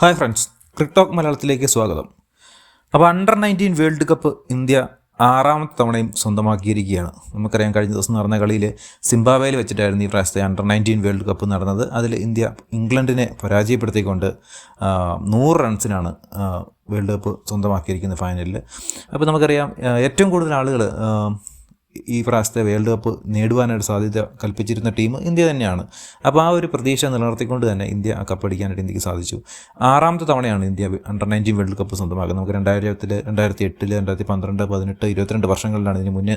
Hi friends, ക്രിക്ടോക്ക് മലയാളത്തിലേക്ക് സ്വാഗതം. അപ്പോൾ അണ്ടർ-19 വേൾഡ് കപ്പ് ഇന്ത്യ ആറാമത്തെ തവണയും സ്വന്തമാക്കിയിരിക്കുകയാണ്. നമുക്കറിയാം, കഴിഞ്ഞ ദിവസം നടന്ന കളിയിൽ സിംബാബ്വേയിൽ വെച്ചിട്ടായിരുന്നു ഈ പ്രാവശ്യത്തെ അണ്ടർ-19 വേൾഡ് കപ്പ് നടന്നത്. അതിൽ ഇന്ത്യ ഇംഗ്ലണ്ടിനെ പരാജയപ്പെടുത്തിക്കൊണ്ട് 100 റൺസിനാണ് വേൾഡ് കപ്പ് സ്വന്തമാക്കിയിരിക്കുന്നത് ഫൈനലിൽ. അപ്പോൾ നമുക്കറിയാം, ഏറ്റവും കൂടുതൽ ആളുകൾ ഈ പ്രാവശ്യത്തെ വേൾഡ് കപ്പ് നേടുവാനായിട്ട് സാധ്യത കൽപ്പിച്ചിരുന്ന ടീം ഇന്ത്യ തന്നെയാണ്. അപ്പോൾ ആ ഒരു പ്രതീക്ഷ നിലനിർത്തിക്കൊണ്ട് തന്നെ ഇന്ത്യ കപ്പടിക്കാനായിട്ട് ഇന്ത്യക്ക് സാധിച്ചു. ആറാമത്തെ തവണയാണ് ഇന്ത്യ അണ്ടർ-19 വേൾഡ് കപ്പ് സ്വന്തമാക്കുന്നത്. നമുക്ക് 2000, 2008, 2012, 2018, 2022 വർഷങ്ങളിലാണ് ഇതിന് മുന്നേ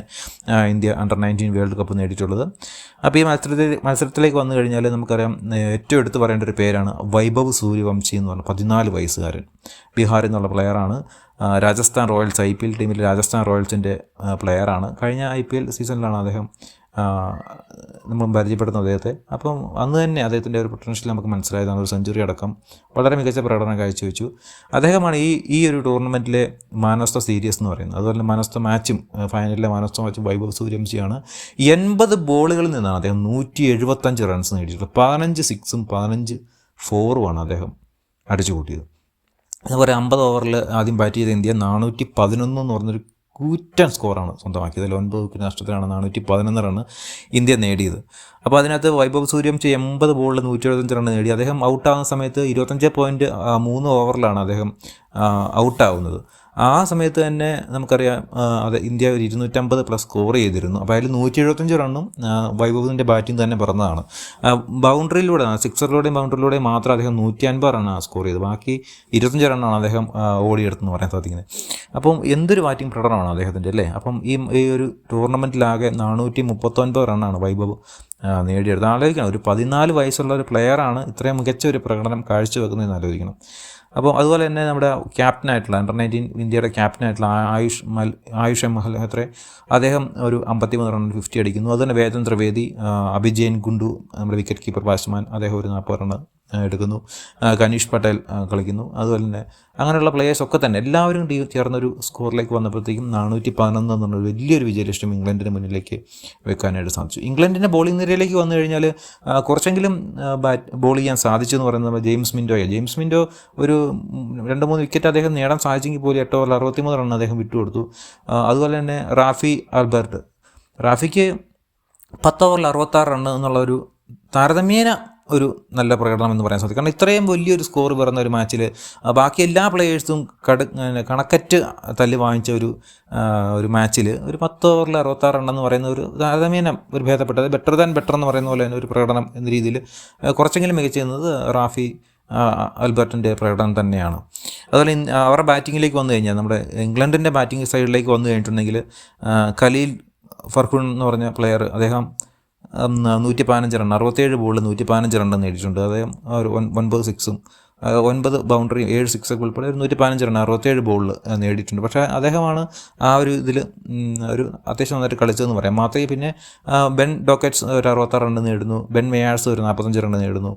ഇന്ത്യ അണ്ടർ-19 വേൾഡ് കപ്പ് നേടിയിട്ടുള്ളത്. അപ്പോൾ ഈ മത്സരത്തിലേക്ക് വന്നു കഴിഞ്ഞാൽ നമുക്കറിയാം, ഏറ്റവും എടുത്ത് പറയേണ്ട ഒരു പേരാണ് വൈഭവ് സൂര്യവംശി എന്ന് പറഞ്ഞ 14 വയസ്സുകാരൻ. ബീഹാറിൽ നിന്നുള്ള പ്ലെയറാണ്. രാജസ്ഥാൻ റോയൽസ് IPL ടീമിൽ രാജസ്ഥാൻ റോയൽസിൻ്റെ പ്ലെയറാണ്. കഴിഞ്ഞ IPL സീസണിലാണ് അദ്ദേഹം നമ്മൾ പരിചയപ്പെടുന്നത് അദ്ദേഹത്തെ. അപ്പം അന്ന് തന്നെ അദ്ദേഹത്തിൻ്റെ ഒരു പൊട്ടൻഷ്യൽ നമുക്ക് മനസ്സിലായതാണ്. ഒരു സെഞ്ചുറി അടക്കം വളരെ മികച്ച പ്രകടനം കാഴ്ചവെച്ചു. അദ്ദേഹമാണ് ഈ ഒരു ടൂർണമെൻറ്റിലെ മാൻ ഓഫ് ദ സീരീസ് എന്ന് പറയുന്നത്. അതുപോലെ മാൻ ഓഫ് ദ മാച്ചും, ഫൈനലിലെ മാൻ ഓഫ് ദ മാച്ചും വൈഭവ് സൂര്യവംശിയാണ്. 80 ബോളുകളിൽ നിന്നാണ് അദ്ദേഹം 175 റൺസ് നേടിയിട്ടുള്ളത്. 15 സിക്സും 15 ഫോറുമാണ് അദ്ദേഹം അടിച്ചു കൂട്ടിയത്. അതുപോലെ 50 ഓവറിൽ ആദ്യം ബാറ്റ് ചെയ്ത ഇന്ത്യ 411 എന്ന് പറഞ്ഞൊരു കൂറ്റൻ സ്കോറാണ് സ്വന്തമാക്കിയത്. 9 വിക്കറ്റ് നഷ്ടത്തിലാണ് 411 റണ്ണ് ഇന്ത്യ നേടിയത്. അപ്പോൾ അതിനകത്ത് വൈഭവ് സൂര്യവംശി 80 ബോളിൽ 175 റണ്ണ് നേടി. അദ്ദേഹം ഔട്ടാകുന്ന സമയത്ത് 25.3 ഓവറിലാണ് അദ്ദേഹം ഔട്ടാവുന്നത്. ആ സമയത്ത് തന്നെ നമുക്കറിയാം, അത് ഇന്ത്യ ഒരു 250+ സ്കോർ ചെയ്തിരുന്നു. അപ്പോൾ അതിൽ 175 റണ്ണും വൈഭവിൻ്റെ ബാറ്റിംഗ് തന്നെ പിറന്നതാണ്. ബൗണ്ടറിയിലൂടെ, സിക്സറിലൂടെയും ബൗണ്ടറിയിലൂടെയും മാത്രം അദ്ദേഹം 150 റണ്ണാണ് സ്കോർ ചെയ്തത്. ബാക്കി 25 റണ്ണാണ് അദ്ദേഹം ഓടിയെടുത്തെന്ന് പറയാൻ സാധിക്കുന്നത്. അപ്പം എന്തൊരു ബാറ്റിംഗ് പ്രകടനമാണ് അദ്ദേഹത്തിൻ്റെ, അല്ലേ? അപ്പം ഈ ഒരു ടൂർണമെൻറ്റിലാകെ 439 റണ്ണാണ് വൈഭവ് നേടിയെടുത്തത്. ആലോചിക്കണം, ഒരു 14 വയസ്സുള്ള ഒരു പ്ലെയറാണ് ഇത്രയും മികച്ച ഒരു പ്രകടനം കാഴ്ചവെക്കുന്നതെന്ന് ആലോചിക്കണം. അപ്പോൾ അതുപോലെ തന്നെ നമ്മുടെ ക്യാപ്റ്റനായിട്ടുള്ള അണ്ടർ-19 ഇന്ത്യയുടെ ക്യാപ്റ്റനായിട്ടുള്ള ആയുഷ് മൽഹോത്ര, അദ്ദേഹം ഒരു 53 റണ്ണിൽ 50 അടിക്കുന്നു. അതുതന്നെ വേദൻ ത്രിവേദി, അഭിജയൻ ഗുണ്ടു, നമ്മുടെ വിക്കറ്റ് കീപ്പർ ബാറ്റ്സ്മാൻ, അദ്ദേഹം ഒരു 40 റണ്ണ് എടുക്കുന്നു. കനീഷ് പട്ടേൽ കളിക്കുന്നു. അതുപോലെ തന്നെ അങ്ങനെയുള്ള പ്ലേയേഴ്സൊക്കെ തന്നെ എല്ലാവരും ചേർന്നൊരു സ്കോറിലേക്ക് വന്നപ്പോഴത്തേക്കും 411 എന്നുള്ള വലിയൊരു വിജയലക്ഷ്യം ഇംഗ്ലണ്ടിന് മുന്നിലേക്ക് വെക്കാനായിട്ട് സാധിച്ചു. ഇംഗ്ലണ്ടിൻ്റെ ബോളിംഗ് നിരയിലേക്ക് വന്നു കഴിഞ്ഞാൽ കുറച്ചെങ്കിലും ബോൾ ചെയ്യാൻ സാധിച്ചു എന്ന് പറയുന്നത് ജെയിംസ് മിൻറ്റോ ഒരു 2-3 വിക്കറ്റ് അദ്ദേഹം നേടാൻ സാധിച്ചെങ്കിൽ പോലും 8 ഓവറിൽ 63 റണ്ണ് അദ്ദേഹം വിട്ടുകൊടുത്തു. അതുപോലെ തന്നെ റാഫിക്ക് 10 ഓവറിൽ 66 റണ്ണ് എന്നുള്ള ഒരു താരതമ്യേന ഒരു നല്ല പ്രകടനം എന്ന് പറയാൻ സാധിക്കും. കാരണം ഇത്രയും വലിയൊരു സ്കോർ പിറന്ന ഒരു മാച്ചിൽ ബാക്കി എല്ലാ പ്ലെയേഴ്സും കണക്കറ്റ് തല്ലി വാങ്ങിച്ച ഒരു മാച്ചിൽ ഒരു 10 ഓവറിൽ 66 റണ്ണെന്ന് പറയുന്ന ഒരു താരതമ്യേന ഒരു ഭേദപ്പെട്ടത് ബെറ്റർ എന്ന് പറയുന്ന പോലെ തന്നെ ഒരു പ്രകടനം എന്ന രീതിയിൽ കുറച്ചെങ്കിലും മികച്ചിരുന്നത് റാഫി ആൽബർട്ടിൻ്റെ പ്രകടനം തന്നെയാണ്. അതുപോലെ അവരുടെ ബാറ്റിങ്ങിലേക്ക് വന്നു കഴിഞ്ഞാൽ, നമ്മുടെ ഇംഗ്ലണ്ടിൻ്റെ ബാറ്റിംഗ് സൈഡിലേക്ക് വന്നു കഴിഞ്ഞിട്ടുണ്ടെങ്കിൽ ഖലീൽ ഫർഹൂൺ എന്ന് പറഞ്ഞ പ്ലെയർ, അദ്ദേഹം 115 റണ്ണ്, 67 ബോളിൽ 115 റണ്ണ് നേടിയിട്ടുണ്ട്. അദ്ദേഹം ഒരു 9 സിക്സും 9 ബൗണ്ടറിയും 7 സിക്സൊക്കെ ഉൾപ്പെടെ ഒരു 115 റണ്ണ് 67 ബോളിൽ നേടിയിട്ടുണ്ട്. പക്ഷേ അദ്ദേഹമാണ് ആ ഒരു ഇതിൽ ഒരു അത്യാവശ്യം നന്നായിട്ട് കളിച്ചതെന്ന് പറയാം. മാത്രമേ പിന്നെ ബെൻ ഡോക്കറ്റ്സ് ഒരു 66 റണ്ണ് നേടുന്നു. ബെൻ മെയാഴ്സ് ഒരു 45 റണ്ണ് നേടുന്നു.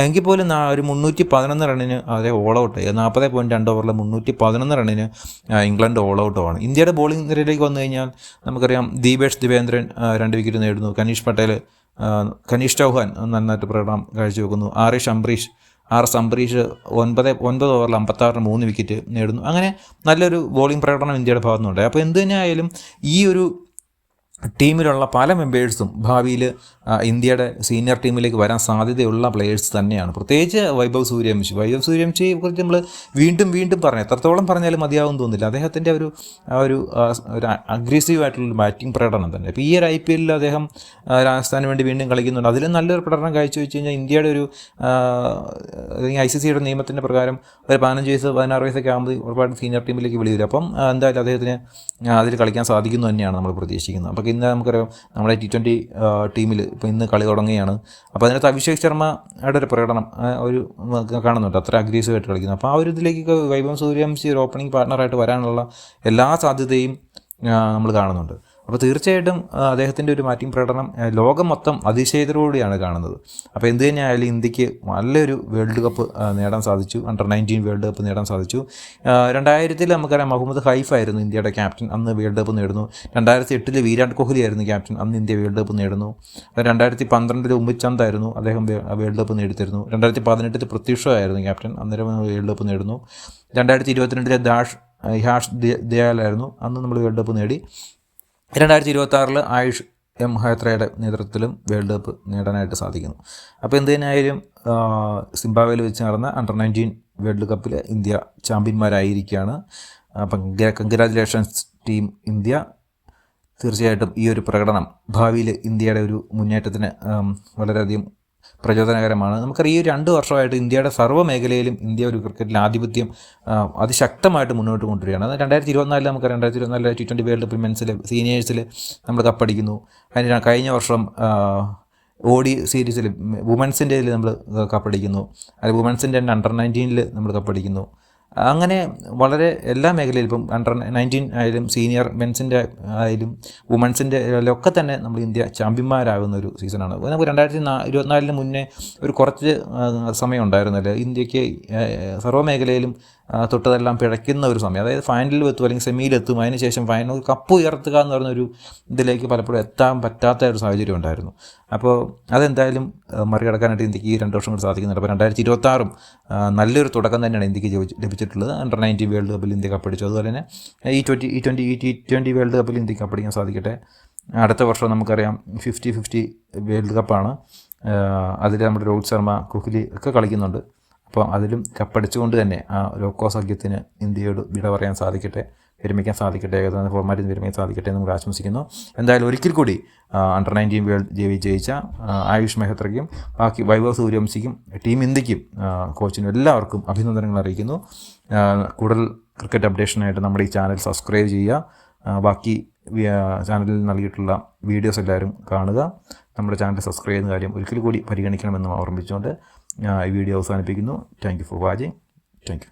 എങ്കിൽ പോലും ഒരു 311 റണ്ണിന് അദ്ദേഹം ഓൾ ഔട്ടായി. 40.2 ഓവറിൽ 311 റണ്ണിന് ഇംഗ്ലണ്ട് ഓൾ ഔട്ടുമാണ്. ഇന്ത്യയുടെ ബോളിംഗ് നിരയിലേക്ക് വന്നു കഴിഞ്ഞാൽ നമുക്കറിയാം, ദീപേഷ് ദിവേന്ദ്രൻ 2 വിക്കറ്റ് നേടുന്നു. കനീഷ് ചൗഹാൻ നന്നായിട്ട് പ്രകടനം കാഴ്ചവെക്കുന്നു. ആർ എസ് അംബരീഷ് 9 ഓവറിൽ 56 3 വിക്കറ്റ് നേടുന്നു. അങ്ങനെ നല്ലൊരു ബോളിംഗ് പ്രകടനം ഇന്ത്യയുടെ ഭാഗത്തുനിന്നുണ്ട്. അപ്പോൾ എന്ത് തന്നെയായാലും ഈ ഒരു ടീമിലുള്ള പല മെമ്പേഴ്സും ഭാവിയിൽ ഇന്ത്യയുടെ സീനിയർ ടീമിലേക്ക് വരാൻ സാധ്യതയുള്ള പ്ലെയേഴ്സ് തന്നെയാണ്. പ്രത്യേകിച്ച് വൈഭവ് സൂര്യവംശിയെ കുറിച്ച് നമ്മൾ വീണ്ടും പറഞ്ഞു, എത്രത്തോളം പറഞ്ഞാലും മതിയാവും തോന്നില്ല. അദ്ദേഹത്തിൻ്റെ ഒരു അഗ്രസീവ് ആയിട്ടുള്ള ബാറ്റിംഗ് പ്രകടനം തന്നെ. ഇപ്പോൾ ഈ ഒരു IPL അദ്ദേഹം രാജസ്ഥാന് വേണ്ടി വീണ്ടും കളിക്കുന്നുണ്ട്. അതിലും നല്ലൊരു പ്രകടനം കാഴ്ചവെച്ച് കഴിഞ്ഞാൽ ഇന്ത്യയുടെ ഒരു ICCയുടെ നിയമത്തിൻ്റെ പ്രകാരം ഒരു 15 വയസ്സ് 16 വയസ്സൊക്കെ ആകുമ്പോൾ ഒരുപാട് സീനിയർ ടീമിലേക്ക് വിളി വരും. അപ്പം എന്തായാലും അദ്ദേഹത്തിന് അതിൽ കളിക്കാൻ സാധിക്കുന്നു തന്നെയാണ് നമ്മൾ പ്രതീക്ഷിക്കുന്നത്. അപ്പോൾ ഇന്ന് നമുക്കറിയാം, നമ്മുടെ T20 ടീമിൽ ഇപ്പോൾ ഇന്ന് കളി തുടങ്ങുകയാണ്. അപ്പോൾ അതിനകത്ത് അഭിഷേക് ശർമ്മയുടെ ഒരു പ്രകടനം ഒരു കാണുന്നുണ്ട്, അത്ര അഗ്രസീവായിട്ട് കളിക്കുന്നത്. അപ്പോൾ ആ ഒരു ഇതിലേക്ക് വൈഭവ് സൂര്യവംശി ഒരു ഓപ്പണിംഗ് പാർട്ണറായിട്ട് വരാനുള്ള എല്ലാ സാധ്യതയും നമ്മൾ കാണുന്നുണ്ട്. അപ്പോൾ തീർച്ചയായിട്ടും അദ്ദേഹത്തിൻ്റെ ഒരു ബാറ്റിംഗ് പ്രകടനം ലോകം മൊത്തം അതിശയത്തോടുകൂടിയാണ് കാണുന്നത്. അപ്പോൾ എന്ത് തന്നെയായാലും ഇന്ത്യക്ക് നല്ലൊരു വേൾഡ് കപ്പ് നേടാൻ സാധിച്ചു. അണ്ടർ-19 വേൾഡ് കപ്പ് നേടാൻ സാധിച്ചു. 2000 നമുക്കറിയാം മുഹമ്മദ് ഹൈഫ് ആയിരുന്നു ഇന്ത്യയുടെ ക്യാപ്റ്റൻ, അന്ന് വേൾഡ് കപ്പ് നേടുന്നു. 2008 വിരാട് കോഹ്ലി ആയിരുന്നു ക്യാപ്റ്റൻ, അന്ന് ഇന്ത്യ വേൾഡ് കപ്പ് നേടുന്നു. 2012 ഉമ്മദ് ചന്ദ് ആയിരുന്നു, അദ്ദേഹം വേൾഡ് കപ്പ് നേടിത്തരുന്നു. 2018 പൃഥ്വി ഷാ ആയിരുന്നു ക്യാപ്റ്റൻ, അന്നേരം വേൾഡ് കപ്പ് നേടുന്നു. 2022 ഹാഷ് ദയാലായിരുന്നു, അന്ന് നമ്മൾ വേൾഡ് കപ്പ് നേടി. 2026 ആയുഷ് എം ഹൈത്രയുടെ നേതൃത്വത്തിലും വേൾഡ് കപ്പ് നേടാനായിട്ട് സാധിക്കുന്നു. അപ്പോൾ എന്ത് തന്നെയായാലും സിംബാബ്വേയിൽ വെച്ച് നടന്ന അണ്ടർ-19 വേൾഡ് കപ്പിൽ ഇന്ത്യ ചാമ്പ്യന്മാരായിരിക്കുകയാണ്. അപ്പം കൺഗ്രാജുലേഷൻസ് ടീം ഇന്ത്യ. തീർച്ചയായിട്ടും ഈ ഒരു പ്രകടനം ഭാവിയിൽ ഇന്ത്യയുടെ ഒരു മുന്നേറ്റത്തിന് വളരെയധികം പ്രചോദനകരമാണ്. നമുക്കറിയാം ഈ 2 വർഷമായിട്ട് ഇന്ത്യയുടെ സർവ്വ മേഖലയിലും ഇന്ത്യ ഒരു ക്രിക്കറ്റിൽ ആധിപത്യം അതിശക്തമായിട്ട് മുന്നോട്ട് കൊണ്ടുവരികയാണ്. അത് 2024 നമുക്കറിയാം, 2024 T20 വേൾഡ് കപ്പിൽ മെൻസിൽ സീനിയേഴ്സിൽ നമ്മൾ കപ്പടിക്കുന്നു. അതിന് കഴിഞ്ഞ വർഷം OD സീരീസിൽ വുമൻസിൻ്റെ നമ്മൾ കപ്പടിക്കുന്നു. അത് വുമൻസിൻ്റെ അണ്ടർ-19 നമ്മൾ കപ്പടിക്കുന്നു. അങ്ങനെ വളരെ എല്ലാ മേഖലയിലും ഇപ്പം അണ്ടർ-19 ആയാലും സീനിയർ മെൻസിൻ്റെ ആയാലും വുമൻസിൻ്റെ ഒക്കെ തന്നെ നമ്മൾ ഇന്ത്യ ചാമ്പ്യന്മാരാകുന്ന ഒരു സീസണാണ്. നമുക്ക് 2024 മുന്നേ ഒരു കുറച്ച് സമയം ഉണ്ടായിരുന്നല്ലോ ഇന്ത്യക്ക് സർവ്വ മേഖലയിലും തൊട്ടതെല്ലാം പിഴയ്ക്കുന്ന ഒരു സമയം. അതായത് ഫൈനലിൽ എത്തും അല്ലെങ്കിൽ സെമിയിലെത്തും, അതിനുശേഷം ഫൈനൽ കപ്പ് ഉയർത്തുക എന്ന് പറഞ്ഞൊരു ഇതിലേക്ക് പലപ്പോഴും എത്താൻ പറ്റാത്ത ഒരു സാഹചര്യം ഉണ്ടായിരുന്നു. അപ്പോൾ അതെന്തായാലും മറികടക്കാനായിട്ട് ഇന്ത്യക്ക് ഈ 2 വർഷം കൂടി സാധിക്കുന്നുണ്ട്. അപ്പോൾ 2026 നല്ലൊരു തുടക്കം തന്നെയാണ് ഇന്ത്യക്ക് ലഭിച്ചിട്ടുള്ളത്. അണ്ടർ-19 വേൾഡ് കപ്പിൽ ഇന്ത്യ കപ്പടിച്ചു. അതുപോലെ തന്നെ T20 വേൾഡ് കപ്പിൽ ഇന്ത്യക്ക് കപ്പടിക്കാൻ സാധിക്കട്ടെ. അടുത്ത വർഷം നമുക്കറിയാം 50-50 വേൾഡ് കപ്പാണ്. അതിൽ നമ്മുടെ രോഹിത് ശർമ്മ, കോഹ്ലി ഒക്കെ കളിക്കുന്നുണ്ട്. അപ്പോൾ അതിലും കപ്പടിച്ചുകൊണ്ട് തന്നെ ആ ലോക്കോ സഖ്യത്തിന് ഇന്ത്യയോട് വിട പറയാൻ സാധിക്കട്ടെ, വിരമിക്കാൻ സാധിക്കട്ടെ, ഏകദേശം ഫോർമാറ്റിൽ വിരമിക്കാൻ സാധിക്കട്ടെ എന്ന് നമുക്ക് ആശംസിക്കുന്നു. എന്തായാലും ഒരിക്കൽ കൂടി അണ്ടർ-19 വേൾഡ് ജയിച്ച ആയുഷ് മെഹ്ത്രയ്ക്കും ബാക്കി വൈഭവ് സൂര്യവംശിക്കും ടീം ഇന്ത്യക്കും കോച്ചിനും എല്ലാവർക്കും അഭിനന്ദനങ്ങൾ അറിയിക്കുന്നു. കൂടുതൽ ക്രിക്കറ്റ് അപ്ഡേഷനായിട്ട് നമ്മുടെ ഈ ചാനൽ സബ്സ്ക്രൈബ് ചെയ്യുക. ബാക്കി ചാനലിൽ നൽകിയിട്ടുള്ള വീഡിയോസ് എല്ലാവരും കാണുക. നമ്മുടെ ചാനൽ സബ്സ്ക്രൈബ് ചെയ്യുന്ന കാര്യം ഒരിക്കൽ കൂടി പരിഗണിക്കണമെന്ന് ഓർമ്മിച്ചുകൊണ്ട് ഈ വീഡിയോ അവസാനിപ്പിക്കുന്നു. Thank you for watching. Thank you.